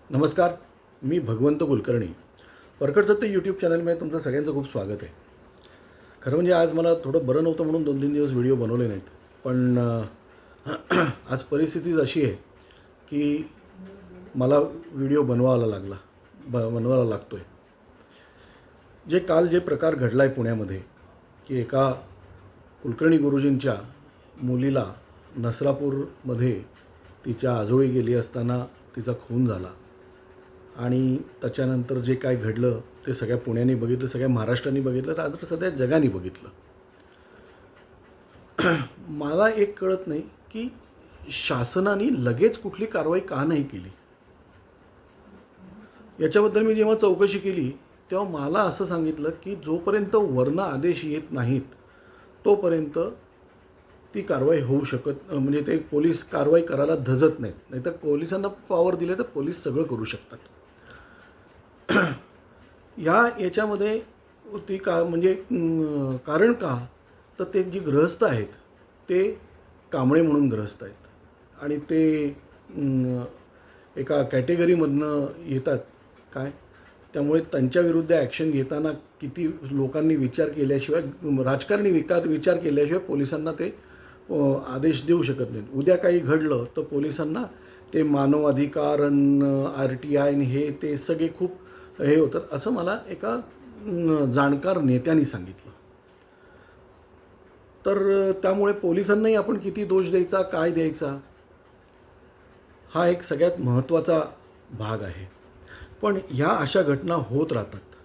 नमस्कार. मी भगवंत कुलकर्णी. परखड सत्य यूट्यूब चॅनलमध्ये तुमचं सगळ्यांचं खूप स्वागत आहे. खरं म्हणजे आज मला थोडं बरं नव्हतं म्हणून 2-3 दिवस व्हिडिओ बनवले नाहीत. पण आज परिस्थितीच अशी आहे की मला व्हिडिओ बनवायला लागतो आहे. काल जे प्रकार घडला आहे पुण्यामध्ये की एका कुलकर्णी गुरुजींच्या मुलीला नसरापूरमध्ये तिच्या आजोळी गेली असताना तिचा खून झाला आणि त्याच्यानंतर जे काय घडलं ते सगळ्या पुण्याने बघितलं, सगळ्या महाराष्ट्राने बघितलं, रात्र सगळ्या जगाने बघितलं. मला एक कळत नाही की शासनाने लगेच कुठली कारवाई का नाही केली. याच्याबद्दल मी जेव्हा चौकशी केली तेव्हा मला असं सांगितलं की जोपर्यंत वर्ण आदेश येत नाहीत तोपर्यंत ती कारवाई होऊ शकत, म्हणजे ते पोलीस कारवाई करायला धजत नाहीत. नाहीतर पोलिसांना पॉवर दिले तर पोलीस सगळं करू शकतात. याच्यामध्ये ती म्हणजे कारण का, तर ते जी ग्रहस्थ आहेत ते कांबळे म्हणून ग्रहस्थ आहेत आणि ते एका कॅटेगरीमधनं येतात काय, त्यामुळे त्यांच्याविरुद्ध ॲक्शन घेताना किती लोकांनी विचार केल्याशिवाय, राजकारणी विचार केल्याशिवाय पोलिसांना ते आदेश देऊ शकत नाहीत. उद्या काही घडलं तर पोलिसांना ते मानवाधिकार RTI हे ते सगळे खूप हे होतात, असं मला एका जाणकार नेत्याने सांगितलं. तर त्यामुळे पोलिसांनाही आपण किती दोष द्यायचा, काय द्यायचा, हा एक सगळ्यात महत्त्वाचा भाग आहे. पण ह्या अशा घटना होत राहतात.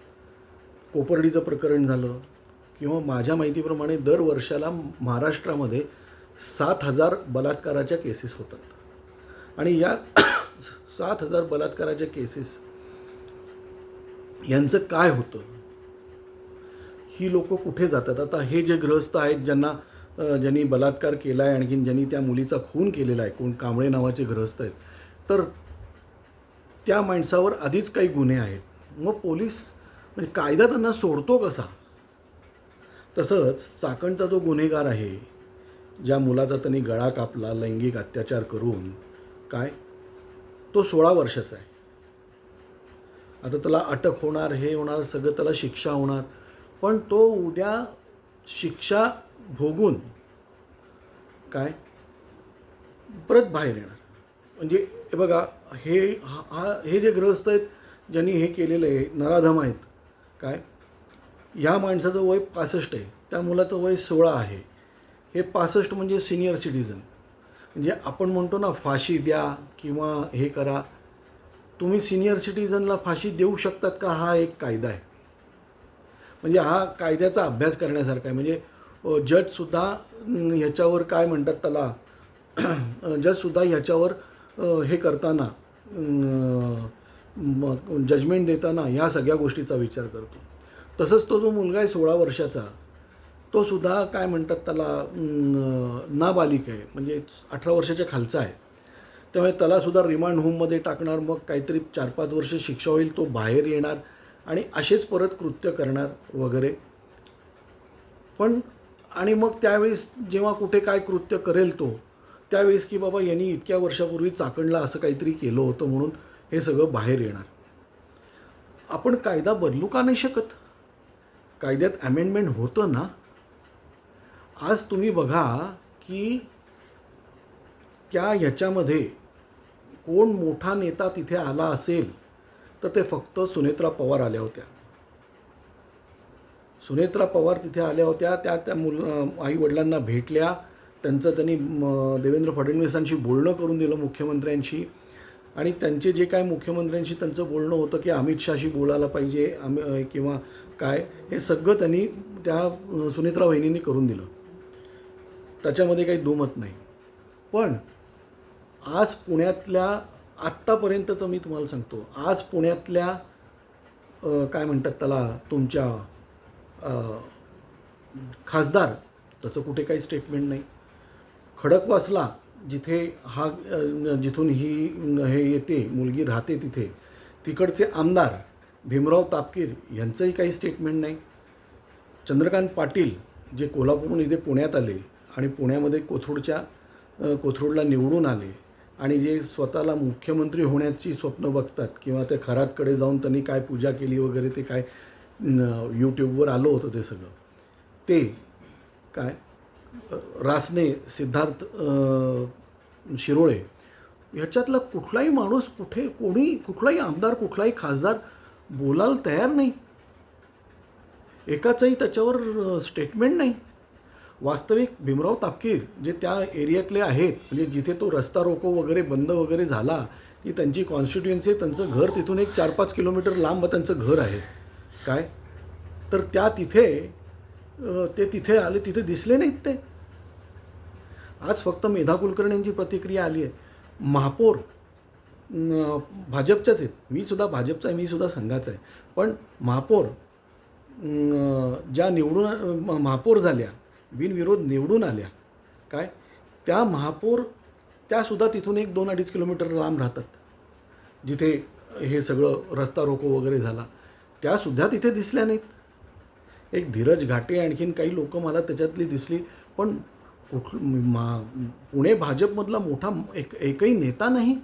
कोपर्डीचं प्रकरण झालं किंवा माझ्या माहितीप्रमाणे दर वर्षाला महाराष्ट्रामध्ये 7,000 बलात्काराच्या केसेस होतात आणि या 7,000 बलात्काराच्या केसेस यांचं काय होतं, ही लोक कुठे जातात. आता हे जे ग्रहस्थ आहेत ज्यांनी बलात्कार केला आहे, आणखीन ज्यांनी त्या मुलीचा खून केलेला आहे, कोण कांबळे नावाचे ग्रहस्थ आहेत, तर त्या माणसावर आधीच काही गुन्हे आहेत. मग पोलीस म्हणजे कायदा त्यांना सोडतो कसा. तसंच चाकणचा जो गुन्हेगार आहे, ज्या मुलाचा त्यांनी गळा कापला लैंगिक अत्याचार करून, काय तो 16 वर्षाचा आहे. आता त्याला अटक होणार, हे होणार, सगळं त्याला शिक्षा होणार, पण तो उद्या शिक्षा भोगून काय परत बाहेर येणार. म्हणजे हे बघा, हे जे ग्रहस्थ आहेत ज्यांनी हे केलेलं आहे, नराधम आहेत काय. ह्या माणसाचं वय 65 आहे, त्या मुलाचं वय 16 आहे. हे 65 म्हणजे सिनियर सिटीजन. म्हणजे आपण म्हणतो ना फाशी द्या किंवा हे करा, तुम्ही सिनियर सिटीजनला फाशी देऊ शकतात का, हा एक कायदा आहे. म्हणजे हा कायद्याचा अभ्यास करण्यासारखा आहे. म्हणजे जजसुद्धा ह्याच्यावर काय म्हणतात त्याला, जजसुद्धा ह्याच्यावर हे करताना, जजमेंट देताना ह्या सगळ्या गोष्टीचा विचार करतो. तसंच तो जो मुलगा आहे 16 वर्षाचा, तो सुद्धा काय म्हणतात त्याला, नाबालिक आहे, म्हणजे 18 वर्षाच्या खालचा आहे. त्यामुळे त्यालासुद्धा रिमांड होममध्ये टाकणार, मग काहीतरी 4-5 वर्ष शिक्षा होईल, तो बाहेर येणार आणि असेच परत कृत्य करणार वगैरे. पण आणि मग त्यावेळेस जेव्हा कुठे काय कृत्य करेल तो, त्यावेळेस की बाबा यांनी इतक्या वर्षापूर्वी चाकणला असं काहीतरी केलं होतं म्हणून हे सगळं बाहेर येणार. आपण कायदा बदलू का नाही शकत. कायद्यात अमेंडमेंट होतं ना. आज तुम्ही बघा की ह्याच्यामध्ये कोण मोठा नेता तिथे आला असेल तर ते फक्त सुनेत्रा पवार आल्या होत्या. सुनेत्रा पवार तिथे आल्या होत्या, त्या आईवडिलांना भेटल्या, त्यांनी देवेंद्र फडणवीसांशी बोलणं करून दिलं, मुख्यमंत्र्यांशी. आणि त्यांचे जे काय मुख्यमंत्र्यांशी त्यांचं बोलणं होतं की अमित शहाशी बोलायला पाहिजे किंवा काय, हे सगळं त्यांनी त्या सुनेत्रा वहिनींनी करून दिलं. त्याच्यामध्ये काही दुमत नाही. पण आज पुण्यातल्या, आत्तापर्यंतचं मी तुम्हाला सांगतो, आज पुण्यातल्या काय म्हणतात त्याला, तुमच्या खासदार, त्याचं कुठे काही स्टेटमेंट नाही. खडकवासला जिथून हे येते, मुलगी राहते तिथे, तिकडचे आमदार भीमराव तापकीर यांचंही काही स्टेटमेंट नाही. चंद्रकांत पाटील जे कोल्हापूरहून इथे पुण्यात आले आणि पुण्यामध्ये कोथरूडला निवडून आले आणि जे स्वतःला मुख्यमंत्री होण्याची स्वप्न बघतात किंवा त्या खरातकडे जाऊन त्यांनी काय पूजा केली वगैरे ते काय यूट्यूबवर आलं होतं ते सगळं, ते काय रासने, सिद्धार्थ शिरोळे, ह्याच्यातला कुठलाही माणूस कुठलाही आमदार, कुठलाही खासदार बोलायला तयार नाही. एकाचंही त्याच्यावर स्टेटमेंट नाही. वास्तविक भीमराव तापकीर जे त्या एरियातले आहेत, म्हणजे जिथे तो रस्ता रोको वगैरे बंद वगैरे झाला की त्यांची कॉन्स्टिट्युएन्सी, त्यांचं घर तिथून एक 4-5 किलोमीटर लांब त्यांचं घर आहे काय, तर तिथे आले, तिथे दिसले नाहीत ते. आज फक्त मेधा कुलकर्णींची प्रतिक्रिया आली आहे. महापौर भाजपच्याच आहेत, मी सुद्धा भाजपचा आहे, मी सुद्धा संघाचा आहे, पण महापौर ज्या महापौर झाल्या, बिनविरोध निवडून आल्या काय, त्या महापौर त्यासुद्धा तिथून 1-2-2.5 किलोमीटर लांब राहतात, जिथे हे सगळं रस्ता रोको वगैरे झाला, त्यासुद्धा तिथे दिसल्या नाहीत. एक धीरज घाटे, आणखीन काही लोक मला त्याच्यातली दिसली, पण पुणे भाजपमधला मोठा एकही नेता नाही.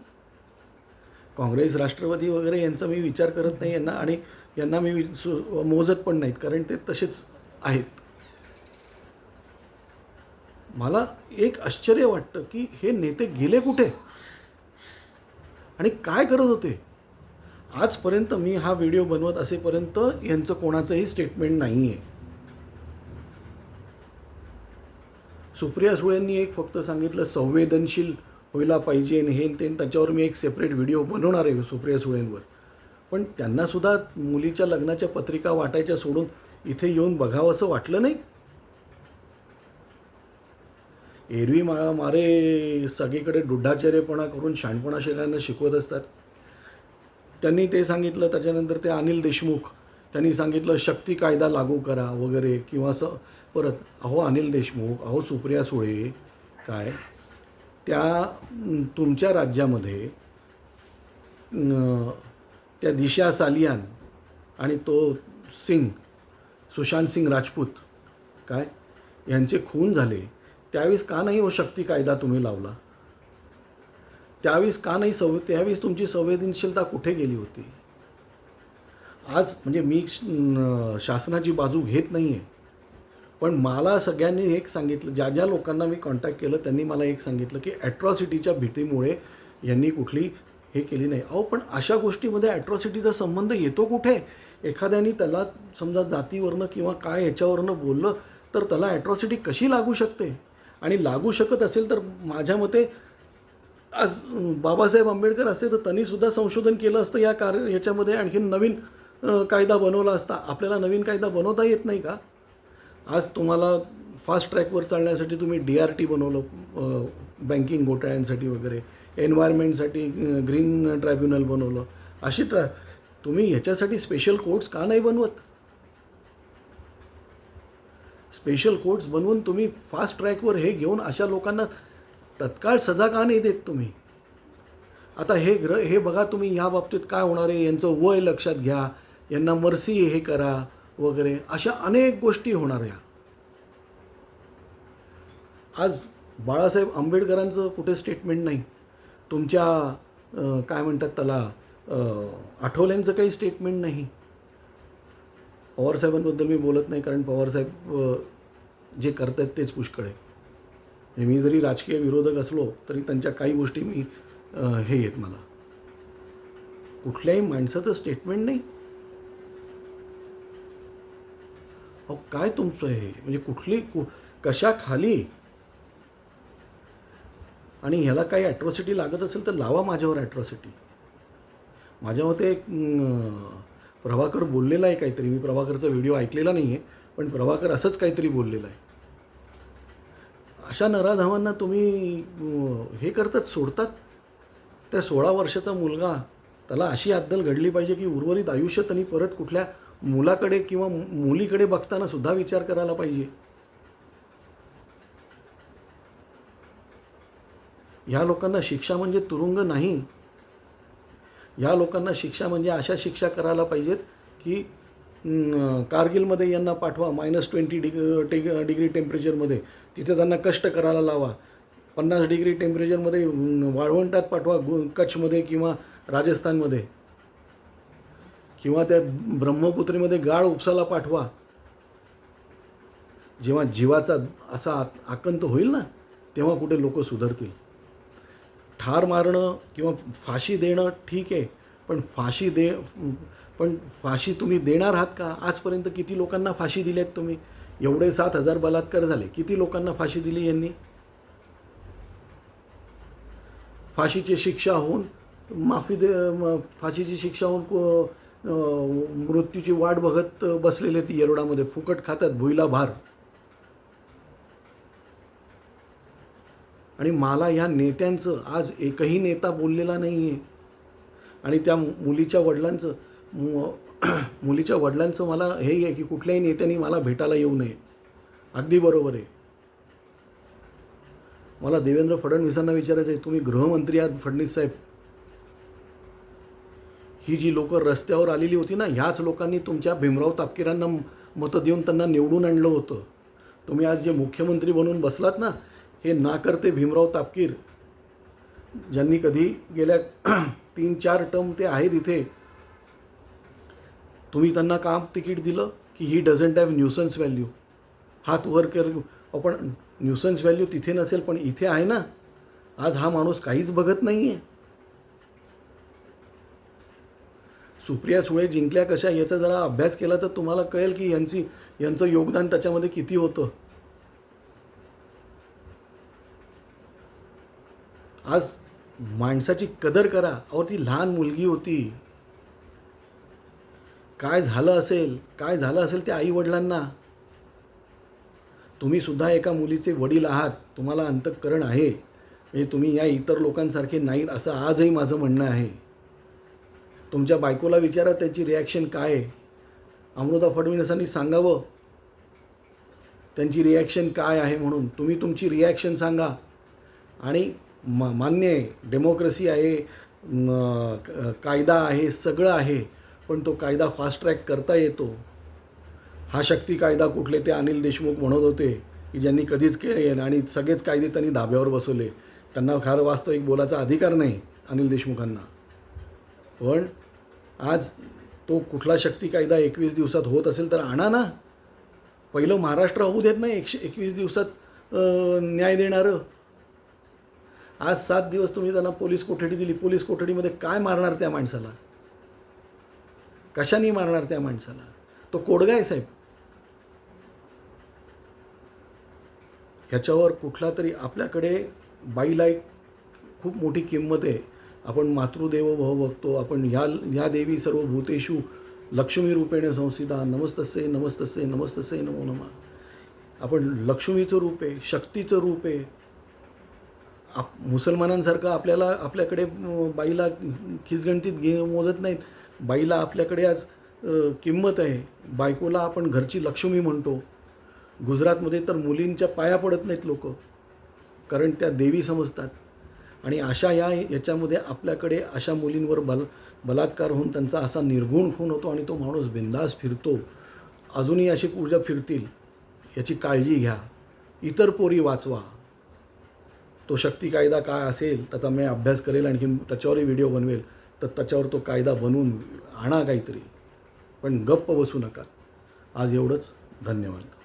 काँग्रेस, राष्ट्रवादी वगैरे यांचा मी विचार करत नाही यांना, आणि यांना मी मोजत पण नाहीत, कारण ते तसेच आहेत. मला एक आश्चर्य वाटतं की हे नेते गेले कुठे आणि काय करत होते. आजपर्यंत मी हा व्हिडिओ बनवत असेपर्यंत यांचं कोणाचंही स्टेटमेंट नाही आहे. सुप्रिया सुळेंनी एक फक्त सांगितलं संवेदनशील व्हायला पाहिजे, आणि हे ते, त्याच्यावर मी एक सेपरेट व्हिडिओ बनवणार आहे सुप्रिया सुळेंवर. पण त्यांनासुद्धा मुलीच्या लग्नाच्या पत्रिका वाटायच्या सोडून इथे येऊन बघावं असं वाटलं नाही. एरवी मारे सगळीकडे डुड्ढाचर्यपणा करून शहाणपणा शेळ्यांना शिकवत असतात. त्यांनी ते सांगितलं. त्याच्यानंतर ते अनिल देशमुख त्यांनी सांगितलं शक्ती कायदा लागू करा वगैरे, किंवा असं परत. अहो अनिल देशमुख, अहो सुप्रिया सुळे, काय त्या तुमच्या राज्यामध्ये त्या दिशा सालियान आणि तो सुशांत सिंग राजपूत काय यांचे खून झाले, त्यावेळेस का नाही हो शक्ती कायदा तुम्ही लावला? त्यावेळेस का नाही त्यावेळेस तुमची संवेदनशीलता कुठे गेली होती? आज म्हणजे मी शासनाची बाजू घेत नाही आहे, पण मला सगळ्यांनी एक सांगितलं, ज्या ज्या लोकांना मी कॉन्टॅक्ट केलं त्यांनी मला एक सांगितलं की ॲट्रॉसिटीच्या भीतीमुळे यांनी कुठली हे केली नाही. अहो पण अशा गोष्टीमध्ये ॲट्रॉसिटीचा संबंध येतो कुठे? एखाद्याने त्याला समजा जातीवरनं किंवा काय ह्याच्यावरनं बोललं तर त्याला ॲट्रॉसिटी कशी लागू शकते? आणि लागू शकत असेल तर माझ्या मते आज बाबासाहेब आंबेडकर असते तर त्यांनीसुद्धा संशोधन केलं असतं ह्याच्यामध्ये, आणखीन नवीन कायदा बनवला असता. आपल्याला नवीन कायदा बनवता येत नाही का? आज तुम्हाला फास्ट ट्रॅकवर चालण्यासाठी तुम्ही DRT बनवलं, बँकिंग घोटाळ्यांसाठी वगैरे, एन्व्हायरमेंटसाठी ग्रीन ट्रायब्युनल बनवलं. अशी तुम्ही ह्याच्यासाठी स्पेशल कोर्ट्स का नाही बनवत? स्पेशल कोर्ट्स बनवून तुम्ही फास्ट ट्रॅकवर हे घेऊन अशा लोकांना तत्काळ सजा का नाही देत तुम्ही? आता हे बघा तुम्ही, ह्या बाबतीत काय होणार आहे, यांचं वय लक्षात घ्या, यांना मर्सी हे करा वगैरे, अशा अनेक गोष्टी होणार आहे. आज बाळासाहेब आंबेडकरांचं कुठे स्टेटमेंट नाही. तुमच्या काय म्हणतात त्याला, आठवल्यांचं काही स्टेटमेंट नाही. पवारसाहेबांबद्दल मी बोलत नाही, कारण पवारसाहेब जे करत आहेत तेच पुष्कळ आहे. मी जरी राजकीय विरोधक असलो तरी त्यांच्या काही गोष्टी मी हे येत मला. कुठल्याही माणसाचं स्टेटमेंट नाही. अहो काय तुमचं हे, म्हणजे कशा खाली? आणि ह्याला काही ॲट्रॉसिटी लागत असेल तर लावा माझ्यावर ॲट्रॉसिटी. माझ्या मते प्रभाकर बोललेला आहे काहीतरी, मी प्रभाकरचा व्हिडिओ ऐकलेला नाही आहे, पण प्रभाकर असंच काहीतरी बोललेलं आहे. अशा नराधामांना तुम्ही हे करतात, सोडतात. त्या 16 वर्षाचा मुलगा, त्याला अशी अद्दल घडली पाहिजे की उर्वरित आयुष्य त्यांनी परत कुठल्या मुलाकडे किंवा मुलीकडे बघताना सुद्धा विचार करायला पाहिजे. ह्या लोकांना शिक्षा म्हणजे तुरुंग नाही. ह्या लोकांना शिक्षा म्हणजे अशा शिक्षा करायला पाहिजेत की कारगिलमध्ये यांना पाठवा, -20 डिग्री टेम्परेचरमध्ये, तिथे त्यांना कष्ट करायला लावा. 50 डिग्री टेम्परेचरमध्ये वाळवंटात पाठवा, कच्छमध्ये किंवा राजस्थानमध्ये, किंवा त्या ब्रह्मपुत्रेमध्ये गाळ उपसाला पाठवा. जेव्हा जीवाचा असा आकंत होईल ना, तेव्हा कुठे लोक सुधारतील. ठार मारणं किंवा फाशी देणं ठीक आहे, पण फाशी तुम्ही देणार आहात का? आजपर्यंत किती लोकांना फाशी दिली आहेत तुम्ही? एवढे 7,000 बलात्कार झाले, किती लोकांना फाशी दिली यांनी? फाशीची शिक्षा होऊन फाशीची शिक्षा होऊन मृत्यूची वाट बघत बसलेले ती येरवडामध्ये फुकट खातात भुईला भार. आणि मला ह्या नेत्यांचं आज एकही नेता बोललेला नाही आहे. आणि त्या मुलीच्या वडिलांचं मला हे आहे की कुठल्याही नेत्यांनी मला भेटायला येऊ नये. अगदी बरोबर आहे. मला देवेंद्र फडणवीसांना विचारायचं आहे, तुम्ही गृहमंत्री आहात फडणवीस साहेब, ही जी लोकं रस्त्यावर आलेली होती ना, ह्याच लोकांनी तुमच्या भीमराव तापकीरांना मतं देऊन त्यांना निवडून आणलं होतं. तुम्ही आज जे मुख्यमंत्री बनून बसलात ना, हे नाकर्ते भीमराव तापकीर, ज्यांनी कधी गेल्या 3-4 टर्म ते आहेत इथे, तुम्ही त्यांना काम तिकीट दिलं की he doesn't have nuisance value. हात वर करू आपण, न्यूसन्स व्हॅल्यू तिथे नसेल पण इथे आहे ना. आज हा माणूस काहीच बघत नाही आहे. सुप्रिया सुळे जिंकल्या कशा याचा जरा अभ्यास केला तर तुम्हाला कळेल की यांचं योगदान त्याच्यामध्ये किती होतं. आज माणसाची कदर करा. अहो ती लहान मुलगी होती. काय झालं असेल त्या आईवडिलांना. तुम्ही सुद्धा एका मुलीचे वडील आहात, तुम्हाला अंतःकरण आहे. म्हणजे तुम्ही या इतर लोकांसारखे नाहीत असं आजही माझं म्हणणं आहे. तुमच्या बायकोला विचारा त्याची रिॲक्शन काय आहे. अमृता फडणवीसांनी सांगावं त्यांची रिॲक्शन काय आहे म्हणून. तुम्ही तुमची रिॲक्शन सांगा. आणि मान्य आहे, डेमोक्रेसी आहे, कायदा आहे, सगळं आहे, पण तो कायदा फास्ट ट्रॅक करता येतो. हा शक्ती कायदा कुठले ते अनिल देशमुख म्हणत होते की ज्यांनी कधीच केले आणि सगळेच कायदे त्यांनी धाब्यावर बसवले. त्यांना फार वास्तविक बोलायचा अधिकार नाही अनिल देशमुखांना. पण आज तो कुठला शक्ती कायदा 21 दिवसात होत असेल तर आणा ना. पहिलं महाराष्ट्र होऊ देत नाही 21 दिवसात न्याय देणारं. आज 7 दिवस तुम्ही त्यांना पोलीस कोठडी दिली. पोलीस कोठडीमध्ये काय मारणार त्या माणसाला? कशाने मारणार त्या माणसाला? तो कोडगा आहे साहेब. ह्याच्यावर कुठला तरी आपल्याकडे बाईला एक खूप मोठी किंमत आहे. आपण मातृदेवो भव बघतो. आपण ह्या देवी सर्व भूतेषु लक्ष्मी रूपेण संस्थिता नमस्तस्यै नमस्तस्यै नमस्तस्यै नमो नमः. आपण लक्ष्मीचं रूप आहे, शक्तीचं रूप आहे. मुसलमानांसारखं आपल्याकडे बाईला खिचगणतीत मोजत नाहीत. बाईला आपल्याकडे आज किंमत आहे. बायकोला आपण घरची लक्ष्मी म्हणतो. गुजरातमध्ये तर मुलींच्या पाया पडत नाहीत लोक, कारण त्या देवी समजतात. आणि अशा याच्यामध्ये आपल्याकडे अशा मुलींवर बलात्कार होऊन त्यांचा असा निर्गुण खून होतो आणि तो माणूस बिंदास फिरतो. अजूनही अशी ऊर्जा फिरतील याची काळजी घ्या. इतर पोरी वाचवा. तो शक्ती कायदा काय असेल त्याचा मी अभ्यास करेल, आणखी त्याच्यावरही व्हिडिओ बनवेल. तर त्याच्यावर तो कायदा बनवून आणा काहीतरी, पण गप्प बसू नका. आज एवढंच. धन्यवाद.